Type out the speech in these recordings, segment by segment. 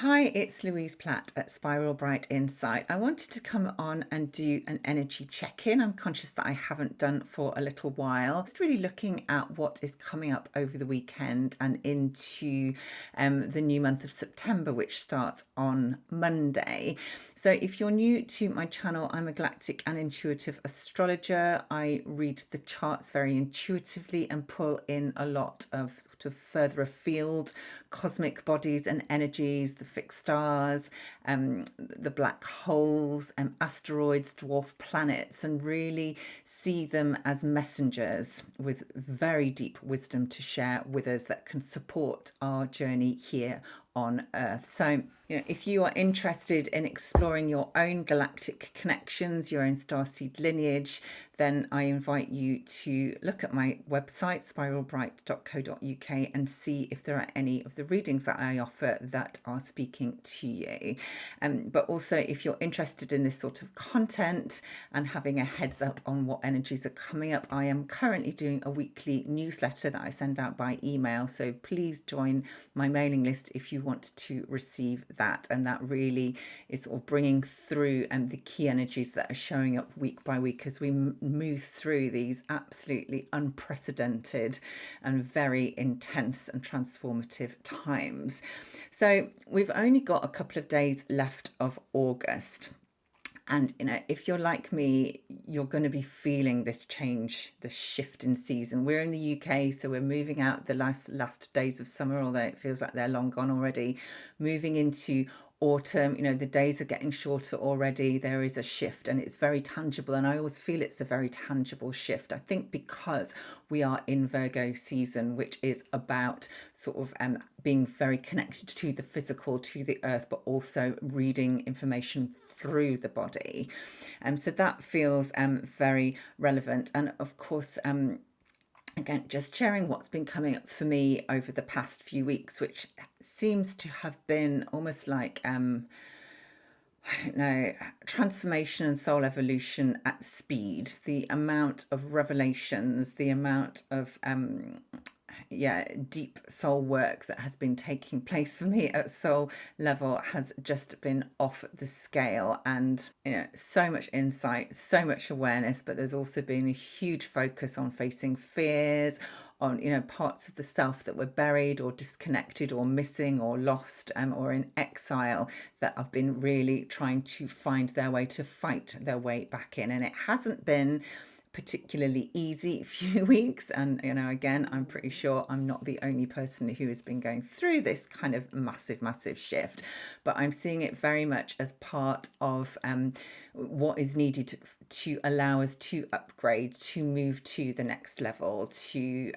Hi, it's Louise Platt at Spiral Bright Insight. I wanted to come on and do an energy check-in. I'm conscious that I haven't done for a little while. Just really looking at what is coming up over the weekend and into the new month of September, which starts on Monday. So if you're new to my channel, I'm a galactic and intuitive astrologer. I read the charts very intuitively and pull in a lot of sort of further afield cosmic bodies and energies, the fixed stars, the black holes, asteroids, dwarf planets, and really see them as messengers with very deep wisdom to share with us that can support our journey here on Earth. So, if you are interested in exploring your own galactic connections, your own starseed lineage, then I invite you to look at my website, spiralbright.co.uk, and see if there are any of the readings that I offer that are speaking to you. But also, if you're interested in this sort of content and having a heads up on what energies are coming up, I am currently doing a weekly newsletter that I send out by email. So please join my mailing list if you want to receive that. And that really is sort of bringing through the key energies that are showing up week by week as we move through these absolutely unprecedented and very intense and transformative times. So we've only got a couple of days left of August. And if you're like me, you're going to be feeling this change, this shift in season. We're in the UK, so we're moving out the last days of summer, although it feels like they're long gone already. Moving into autumn, the days are getting shorter already. There is a shift and it's very tangible. And I always feel it's a very tangible shift. I think because we are in Virgo season, which is about sort of being very connected to the physical, to the earth, but also reading information through the body. So that feels very relevant. And of course, again, just sharing what's been coming up for me over the past few weeks, which seems to have been almost like I don't know, transformation and soul evolution at speed. The amount of revelations, the amount of deep soul work that has been taking place for me at soul level has just been off the scale. And so much insight, so much awareness, but there's also been a huge focus on facing fears, on parts of the self that were buried or disconnected or missing or lost, or in exile, that have been really trying to find their way, to fight their way back in. And it hasn't been particularly easy few weeks. And again, I'm pretty sure I'm not the only person who has been going through this kind of massive shift, but I'm seeing it very much as part of what is needed to allow us to upgrade, to move to the next level, to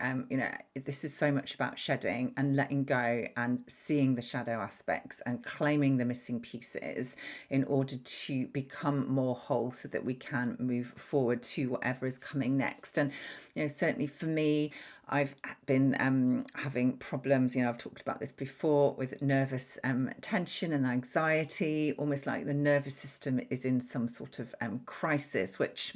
this is so much about shedding and letting go and seeing the shadow aspects and claiming the missing pieces in order to become more whole, so that we can move forward to whatever is coming next. And certainly for me, I've been having problems, I've talked about this before, with nervous tension and anxiety, almost like the nervous system is in some sort of crisis, which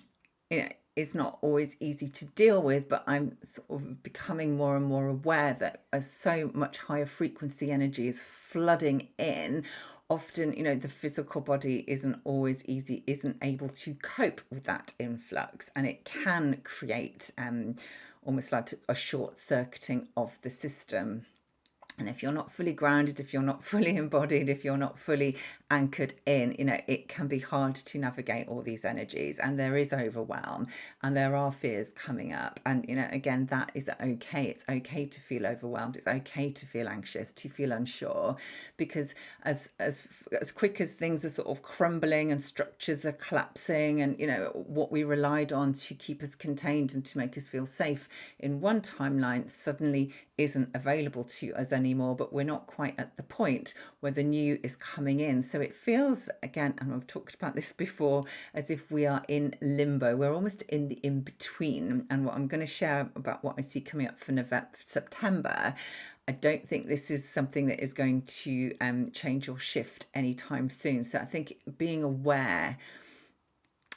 is not always easy to deal with. But I'm sort of becoming more and more aware that as so much higher frequency energy is flooding in, often the physical body isn't always easy, isn't able to cope with that influx, and it can create almost like a short circuiting of the system. And if you're not fully grounded, if you're not fully embodied, if you're not fully anchored in, it can be hard to navigate all these energies. And there is overwhelm and there are fears coming up. And, again, that is okay. It's okay to feel overwhelmed. It's okay to feel anxious, to feel unsure, because as quick as things are sort of crumbling and structures are collapsing, and, what we relied on to keep us contained and to make us feel safe in one timeline suddenly isn't available to us anymore. But we're not quite at the point where the new is coming in. So it feels, again, and I've talked about this before, as if we are in limbo. We're almost in the in-between. And what I'm going to share about what I see coming up for September, I don't think this is something that is going to change or shift anytime soon. So I think being aware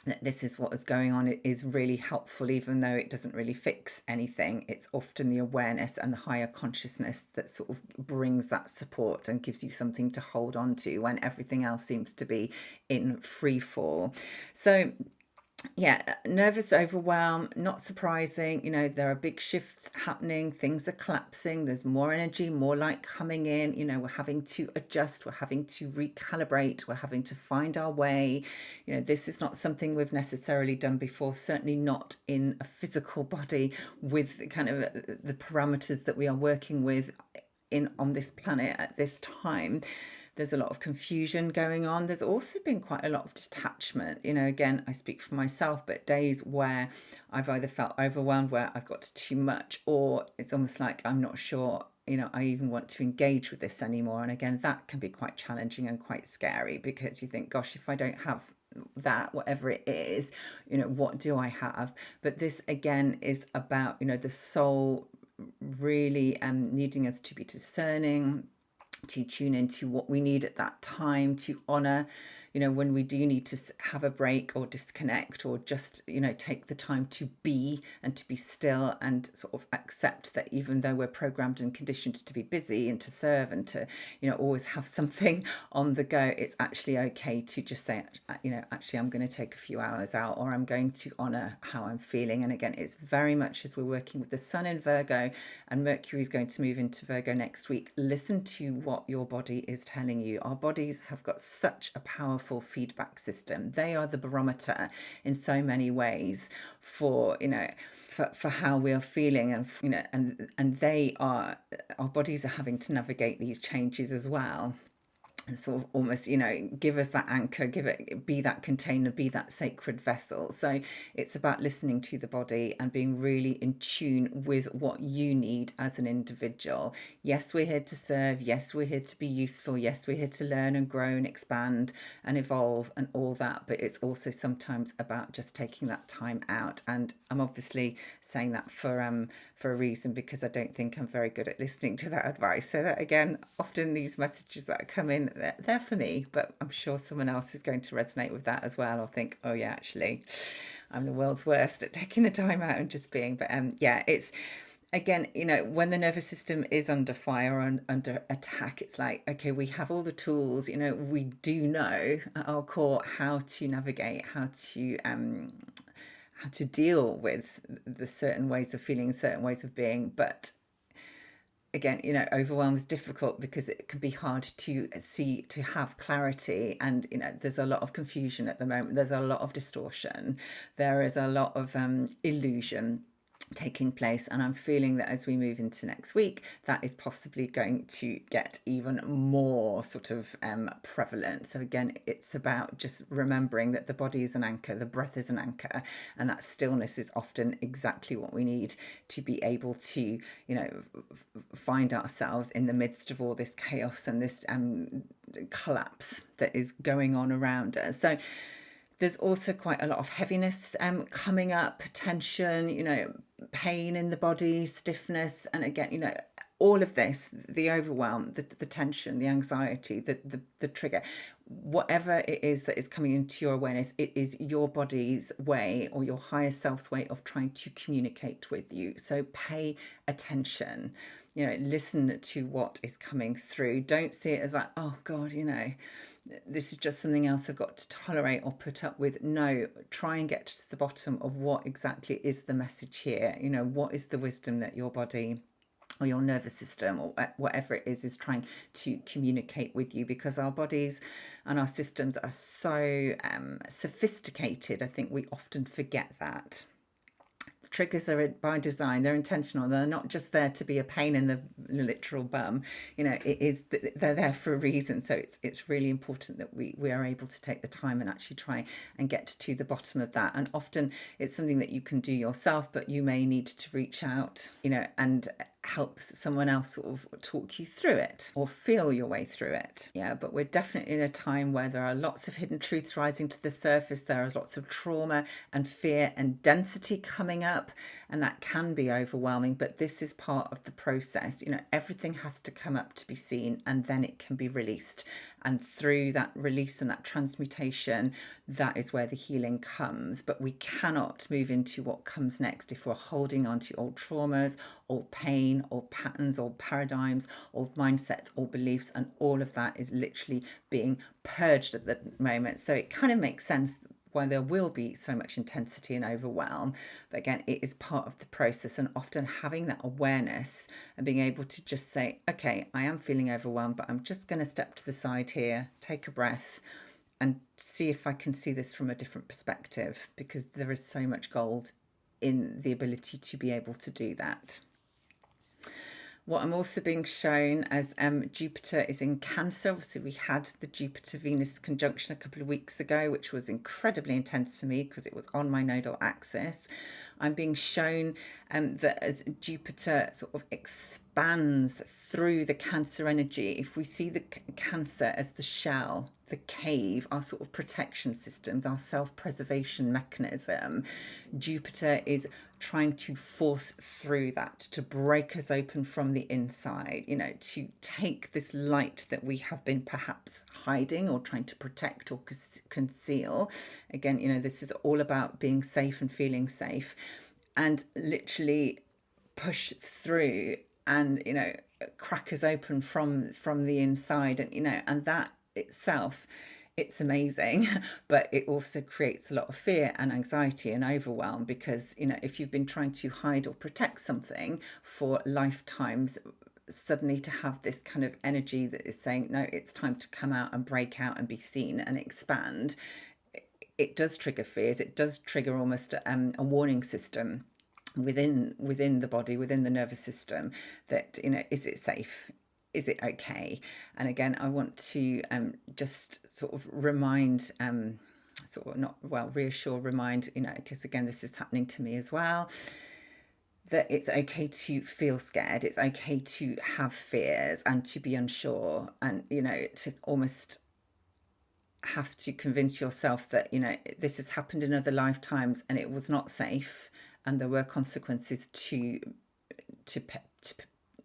that this is what is going on is really helpful, even though it doesn't really fix anything. It's often the awareness and the higher consciousness that sort of brings that support and gives you something to hold on to when everything else seems to be in free fall. So yeah, nervous overwhelm, not surprising. There are big shifts happening, things are collapsing, there's more energy, more light coming in. We're having to adjust, we're having to recalibrate, we're having to find our way. This is not something we've necessarily done before, certainly not in a physical body with kind of the parameters that we are working with in on this planet at this time. There's a lot of confusion going on. There's also been quite a lot of detachment. Again, I speak for myself, but days where I've either felt overwhelmed, where I've got too much, or it's almost like I'm not sure, I even want to engage with this anymore. And again, that can be quite challenging and quite scary, because you think, gosh, if I don't have that, whatever it is, what do I have? But this again is about, the soul really needing us to be discerning, to tune into what we need at that time, to honor, when we do need to have a break or disconnect, or just, take the time to be and to be still, and sort of accept that even though we're programmed and conditioned to be busy and to serve and to, always have something on the go, it's actually okay to just say, actually, I'm going to take a few hours out, or I'm going to honor how I'm feeling. And again, it's very much as we're working with the sun in Virgo, and Mercury is going to move into Virgo next week. Listen to what your body is telling you. Our bodies have got such a powerful feedback system. They are the barometer in so many ways for, for how we are feeling, and and they are, our bodies are having to navigate these changes as well, and sort of almost, give us that anchor, be that container, be that sacred vessel. So it's about listening to the body and being really in tune with what you need as an individual. Yes, we're here to serve. Yes, we're here to be useful. Yes, we're here to learn and grow and expand and evolve and all that. But it's also sometimes about just taking that time out. And I'm obviously saying that for a reason, because I don't think I'm very good at listening to that advice. So that, again, often these messages that come in, they're for me, but I'm sure someone else is going to resonate with that as well, or think, oh yeah, actually, I'm the world's worst at taking the time out and just being. But yeah, it's, again, when the nervous system is under fire and under attack, it's like, okay, we have all the tools, we do know at our core how to navigate, how to deal with the certain ways of feeling, certain ways of being. But again, overwhelm is difficult because it can be hard to see, to have clarity. And, there's a lot of confusion at the moment. There's a lot of distortion. There is a lot of illusion taking place, and I'm feeling that as we move into next week, that is possibly going to get even more sort of prevalent. So again, it's about just remembering that the body is an anchor, the breath is an anchor, and that stillness is often exactly what we need to be able to, find ourselves in the midst of all this chaos and this collapse that is going on around us. So there's also quite a lot of heaviness coming up, tension, pain in the body, stiffness. And again, all of this, the overwhelm, the tension, the anxiety, the trigger, whatever it is that is coming into your awareness, it is your body's way, or your higher self's way of trying to communicate with you. So pay attention, listen to what is coming through. Don't see it as like, oh God, this is just something else I've got to tolerate or put up with. No, try and get to the bottom of what exactly is the message here. What is the wisdom that your body or your nervous system or whatever it is trying to communicate with you, because our bodies and our systems are so sophisticated. I think we often forget that. Triggers are by design, they're intentional, they're not just there to be a pain in the literal bum. It is, they're there for a reason. So it's really important that we are able to take the time and actually try and get to the bottom of that. And often it's something that you can do yourself, but you may need to reach out, and help someone else sort of talk you through it or feel your way through it. Yeah, but we're definitely in a time where there are lots of hidden truths rising to the surface. There is lots of trauma and fear and density coming up, and that can be overwhelming, but this is part of the process. Everything has to come up to be seen, and then it can be released. And through that release and that transmutation, that is where the healing comes. But we cannot move into what comes next if we're holding on to old traumas, old pain, old patterns, old paradigms, old mindsets, old beliefs, and all of that is literally being purged at the moment. So it kind of makes sense why there will be so much intensity and overwhelm. But again, it is part of the process, and often having that awareness and being able to just say, okay, I am feeling overwhelmed, but I'm just going to step to the side here, take a breath, and see if I can see this from a different perspective, because there is so much gold in the ability to be able to do that. What I'm also being shown as Jupiter is in Cancer. Obviously, we had the Jupiter-Venus conjunction a couple of weeks ago, which was incredibly intense for me because it was on my nodal axis. I'm being shown that as Jupiter sort of expands through the Cancer energy, if we see the Cancer as the shell, the cave, our sort of protection systems, our self-preservation mechanism, Jupiter is trying to force through that, to break us open from the inside, to take this light that we have been perhaps hiding or trying to protect or conceal. Again, this is all about being safe and feeling safe, and literally push through and crack us open from the inside. And that itself, it's amazing, but it also creates a lot of fear and anxiety and overwhelm, because if you've been trying to hide or protect something for lifetimes, suddenly to have this kind of energy that is saying, no, it's time to come out and break out and be seen and expand, it does trigger fears. It does trigger almost a warning system within the body, within the nervous system, that is it safe, is it okay? And again, I want to just sort of remind, reassure, remind, because again, this is happening to me as well, that it's okay to feel scared. It's okay to have fears and to be unsure, and to almost have to convince yourself that this has happened in other lifetimes and it was not safe, and there were consequences to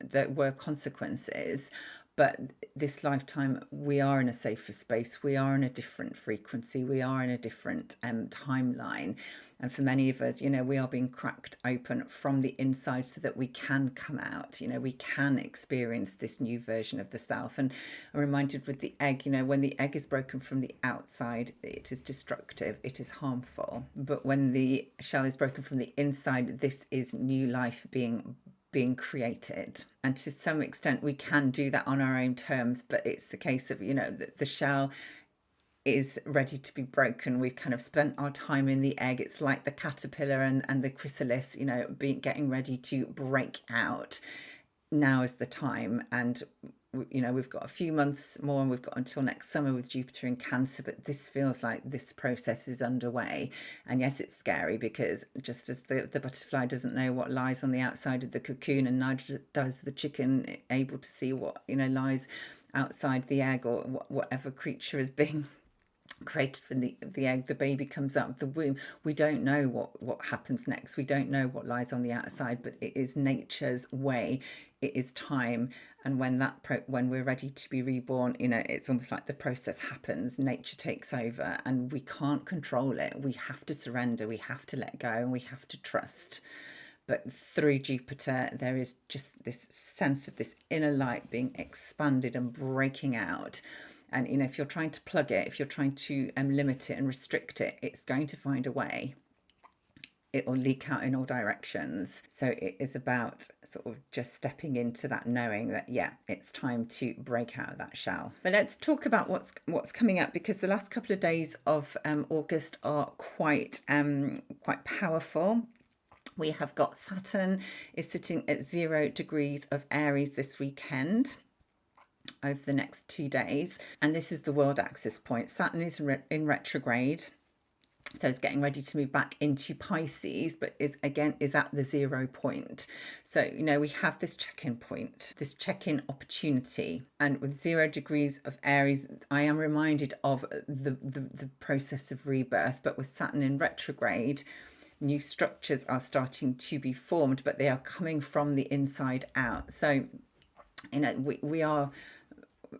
there were consequences, but this lifetime we are in a safer space, we are in a different frequency, we are in a different timeline. And for many of us, we are being cracked open from the inside so that we can come out, we can experience this new version of the self. And I'm reminded with the egg, when the egg is broken from the outside, it is destructive, it is harmful. But when the shell is broken from the inside, this is new life being created. And to some extent we can do that on our own terms, but it's the case of the shell is ready to be broken. We've kind of spent our time in the egg. It's like the caterpillar and the chrysalis, getting ready to break out. Now is the time. And we've got a few months more, and we've got until next summer with Jupiter in Cancer, but this feels like this process is underway. And yes, it's scary, because just as the butterfly doesn't know what lies on the outside of the cocoon, and neither does the chicken able to see what lies outside the egg, or whatever creature is being created from the egg, the baby comes out of the womb. We don't know what happens next. We don't know what lies on the outside, but it is nature's way. It is time. And when we're ready to be reborn, it's almost like the process happens. Nature takes over, and we can't control it. We have to surrender. We have to let go, and we have to trust. But through Jupiter, there is just this sense of this inner light being expanded and breaking out. And if you're trying to plug it, if you're trying to limit it and restrict it, it's going to find a way. It will leak out in all directions. So it is about sort of just stepping into that, knowing that, yeah, it's time to break out of that shell. But let's talk about what's coming up, because the last couple of days of August are quite powerful. We have got Saturn is sitting at 0 degrees of Aries this weekend, over the next 2 days, and this is the world axis point. Saturn is in retrograde, so it's getting ready to move back into Pisces, but is at the 0 point. So we have this check-in point, this check-in opportunity. And with 0 degrees of Aries, I am reminded of the process of rebirth. But with Saturn in retrograde, new structures are starting to be formed, but they are coming from the inside out. So we are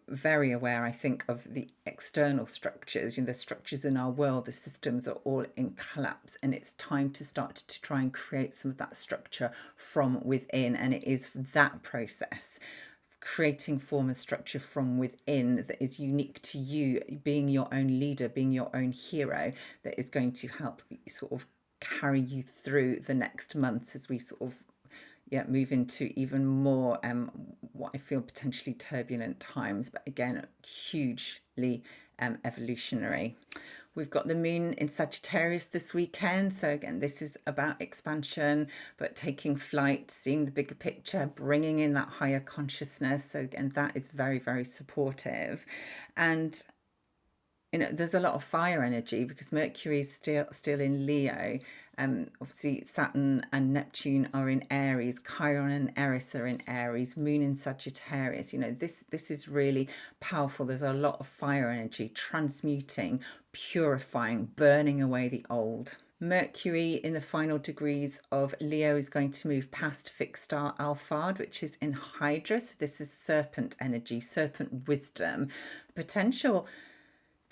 very aware, I think, of the external structures, the structures in our world, the systems are all in collapse, and it's time to start to try and create some of that structure from within. And it is that process, creating form and structure from within, that is unique to you, being your own leader, being your own hero, that is going to help sort of carry you through the next months as we sort of move into even more what I feel potentially turbulent times, but again, hugely evolutionary. We've got the moon in Sagittarius this weekend. So again, this is about expansion, but taking flight, seeing the bigger picture, bringing in that higher consciousness. So again, that is very, very supportive. And there's a lot of fire energy because Mercury is still in Leo. Obviously, Saturn and Neptune are in Aries. Chiron and Eris are in Aries. Moon in Sagittarius. This is really powerful. There's a lot of fire energy, transmuting, purifying, burning away the old. Mercury in the final degrees of Leo is going to move past fixed star Alphard, which is in Hydra. So this is serpent energy, serpent wisdom, potential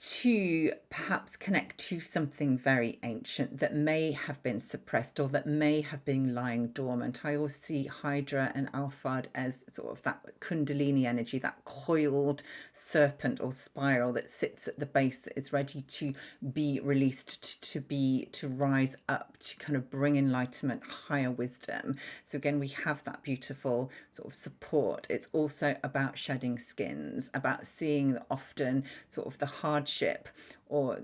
to perhaps connect to something very ancient that may have been suppressed or that may have been lying dormant. I always see Hydra and Alphard as sort of that Kundalini energy, that coiled serpent or spiral that sits at the base, that is ready to be released, to rise up, to kind of bring enlightenment, higher wisdom. So again, we have that beautiful sort of support. It's also about shedding skins, about seeing that often sort of the hardship or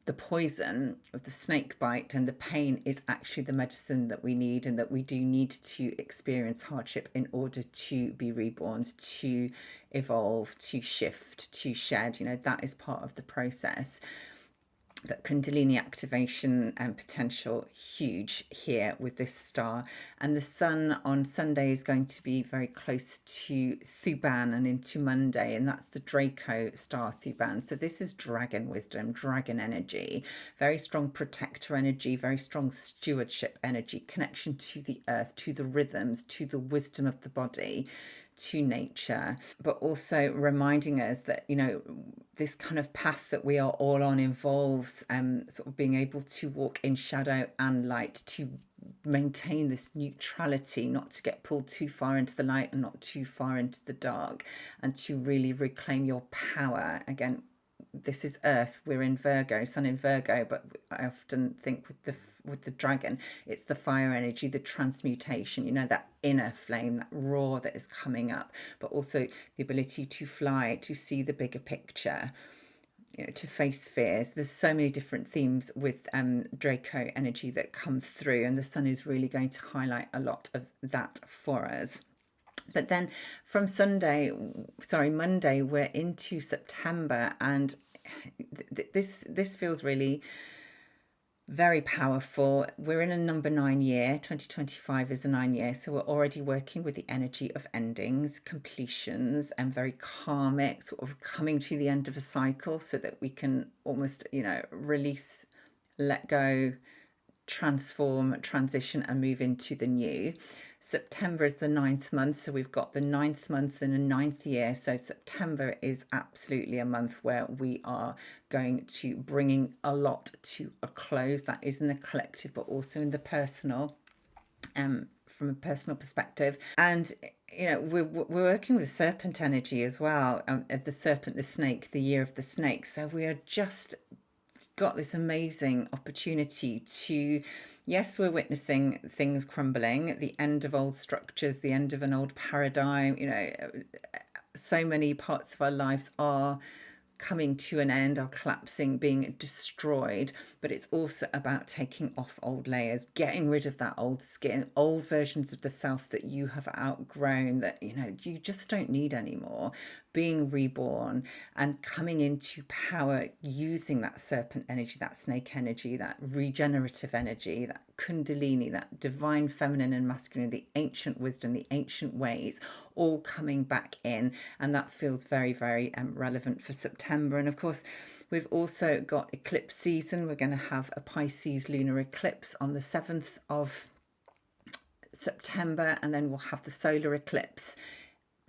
the poison of the snake bite and the pain is actually the medicine that we need, and that we do need to experience hardship in order to be reborn, to evolve, to shift, to shed. That is part of the process. But Kundalini activation and potential huge here with this star. And the sun on Sunday is going to be very close to Thuban and into Monday, and that's the Draco star Thuban. So this is dragon wisdom, dragon energy, very strong protector energy, very strong stewardship energy, connection to the earth, to the rhythms, to the wisdom of the body, to nature, but also reminding us that this kind of path that we are all on involves sort of being able to walk in shadow and light, to maintain this neutrality, not to get pulled too far into the light and not too far into the dark, and to really reclaim your power. Again, this is Earth, we're in Virgo, Sun in Virgo, but I often think with the dragon, it's the fire energy, the transmutation, that inner flame, that roar that is coming up, but also the ability to fly, to see the bigger picture, to face fears. There's so many different themes with Draco energy that come through, and the sun is really going to highlight a lot of that for us. But then from Monday, we're into September, and this feels really very powerful. We're in a number 9 year. 2025 is a 9 year, so we're already working with the energy of endings, completions, and very karmic, sort of coming to the end of a cycle, so that we can almost release, let go, transform, transition, and move into the new. September is the 9th month, so we've got the 9th month and a 9th year. So September is absolutely a month where we are going to bringing a lot to a close. That is in the collective, but also in the personal, from a personal perspective. And we're working with serpent energy as well, of the serpent, the snake, the year of the snake. So we are just got this amazing opportunity to, yes, we're witnessing things crumbling, the end of old structures, the end of an old paradigm. So many parts of our lives are coming to an end, are collapsing, being destroyed, but it's also about taking off old layers, getting rid of that old skin, old versions of the self that you have outgrown, that you just don't need anymore, being reborn and coming into power using that serpent energy, that snake energy, that regenerative energy, that Kundalini, that divine feminine and masculine, the ancient wisdom, the ancient ways, all coming back in. And that feels very, very relevant for September. And of course, we've also got eclipse season. We're going to have a Pisces lunar eclipse on the 7th of September, and then we'll have the solar eclipse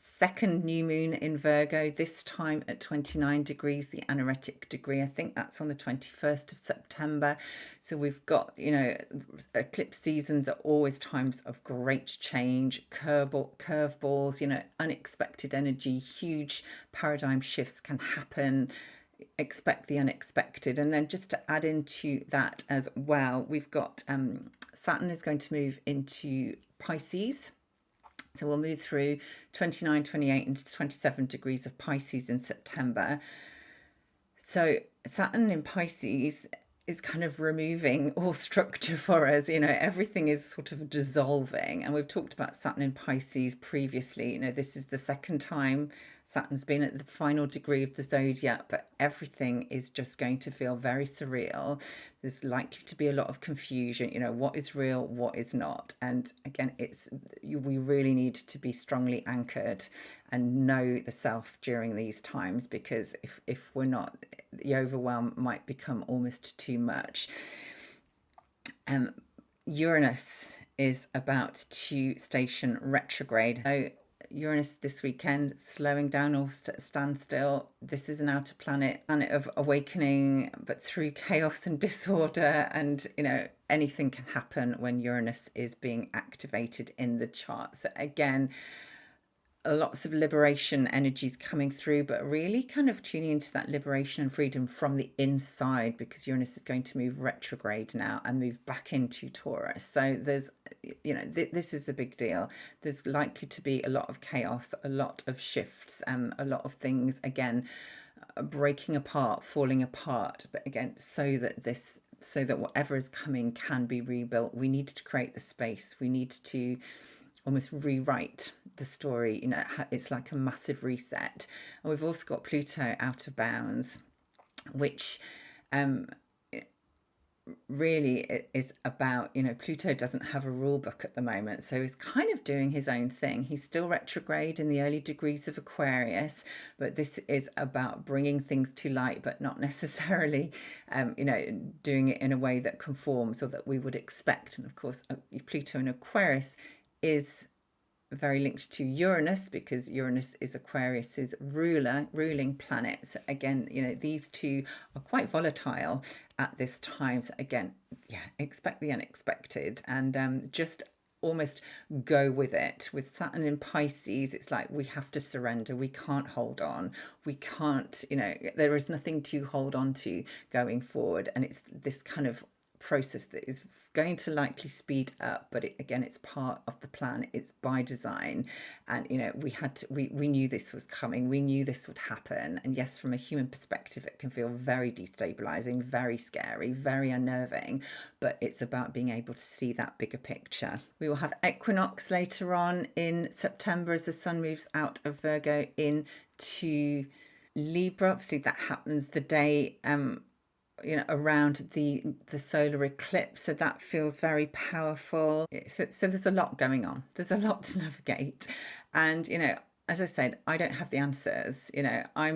second new moon in Virgo, this time at 29 degrees, the anaretic degree. I think that's on the 21st of September. So we've got, eclipse seasons are always times of great change, curveballs, unexpected energy, huge paradigm shifts can happen. Expect the unexpected. And then just to add into that as well, we've got Saturn is going to move into Pisces. So we'll move through 29, 28 into 27 degrees of Pisces in September. So Saturn in Pisces is kind of removing all structure for us. Everything is sort of dissolving. And we've talked about Saturn in Pisces previously. This is the second time Saturn's been at the final degree of the zodiac, but everything is just going to feel very surreal. There's likely to be a lot of confusion, what is real, what is not. And again, we really need to be strongly anchored and know the self during these times, because if we're not, the overwhelm might become almost too much. Uranus is about to station retrograde. So Uranus this weekend, slowing down or stand still. This is an outer planet of awakening, but through chaos and disorder. And, anything can happen when Uranus is being activated in the chart. So again, lots of liberation energies coming through, but really kind of tuning into that liberation and freedom from the inside, because Uranus is going to move retrograde now and move back into Taurus. So there's, this is a big deal. There's likely to be a lot of chaos, a lot of shifts, a lot of things, again, breaking apart, falling apart. But again, so that whatever is coming can be rebuilt, we need to create the space. We need to almost rewrite the story. It's like a massive reset. And we've also got Pluto out of bounds, which really is about, Pluto doesn't have a rule book at the moment, so he's kind of doing his own thing. He's still retrograde in the early degrees of Aquarius, but this is about bringing things to light, but not necessarily doing it in a way that conforms or that we would expect. And of course, Pluto in Aquarius is very linked to Uranus, because Uranus is Aquarius's ruling planet. So again, these two are quite volatile at this time. So again, expect the unexpected, and just almost go with it. With Saturn in Pisces, it's like we have to surrender. We can't hold on. We can't, there is nothing to hold on to going forward. And it's this kind of process that is going to likely speed up, but it's part of the plan. It's by design. And we knew this was coming, we knew this would happen. And yes, from a human perspective, it can feel very destabilizing, very scary, very unnerving, but it's about being able to see that bigger picture. We will have equinox later on in September as the sun moves out of Virgo into Libra. Obviously that happens the day around the solar eclipse, so that feels very powerful. So there's a lot going on, there's a lot to navigate. And as I said, I don't have the answers. I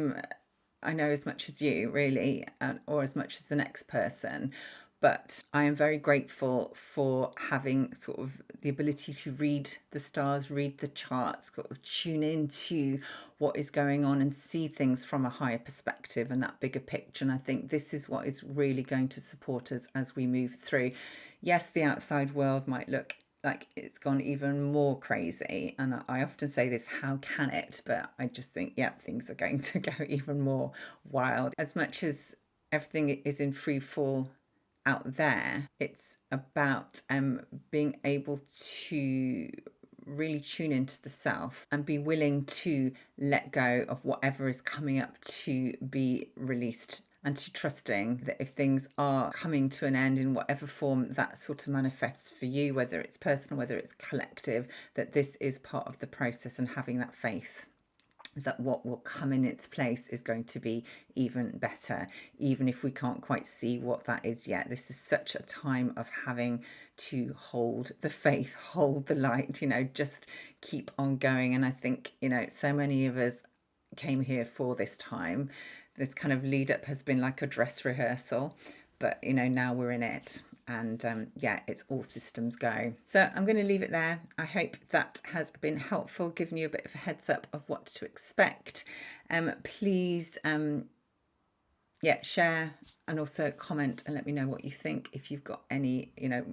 know as much as you, really, or as much as the next person. But I am very grateful for having sort of the ability to read the stars, read the charts, sort of tune into what is going on and see things from a higher perspective and that bigger picture. And I think this is what is really going to support us as we move through. Yes, the outside world might look like it's gone even more crazy. And I often say this, how can it? But I just think, things are going to go even more wild. As much as everything is in free fall out there, it's about being able to really tune into the self and be willing to let go of whatever is coming up to be released, and to trusting that if things are coming to an end in whatever form that sort of manifests for you, whether it's personal, whether it's collective, that this is part of the process, and having that faith that what will come in its place is going to be even better, even if we can't quite see what that is yet. This is such a time of having to hold the faith, hold the light, just keep on going. And I think, so many of us came here for this time. This kind of lead up has been like a dress rehearsal, but now we're in it. and yeah, it's all systems go. So I'm going to leave it there. I hope that has been helpful, giving you a bit of a heads up of what to expect. Please yeah, share and also comment and let me know what you think. If you've got any,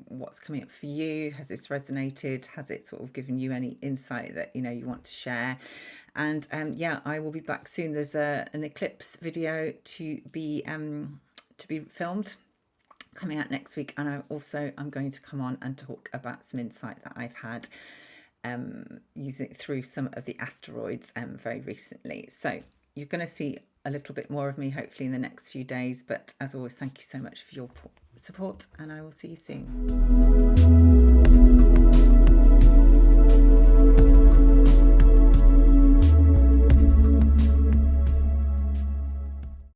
what's coming up for you, has this resonated, has it sort of given you any insight that you want to share? And yeah, I will be back soon. There's an eclipse video to be filmed coming out next week, and I'm going to come on and talk about some insight that I've had using it through some of the asteroids very recently. So you're going to see a little bit more of me hopefully in the next few days, but as always, thank you so much for your support, and I will see you soon.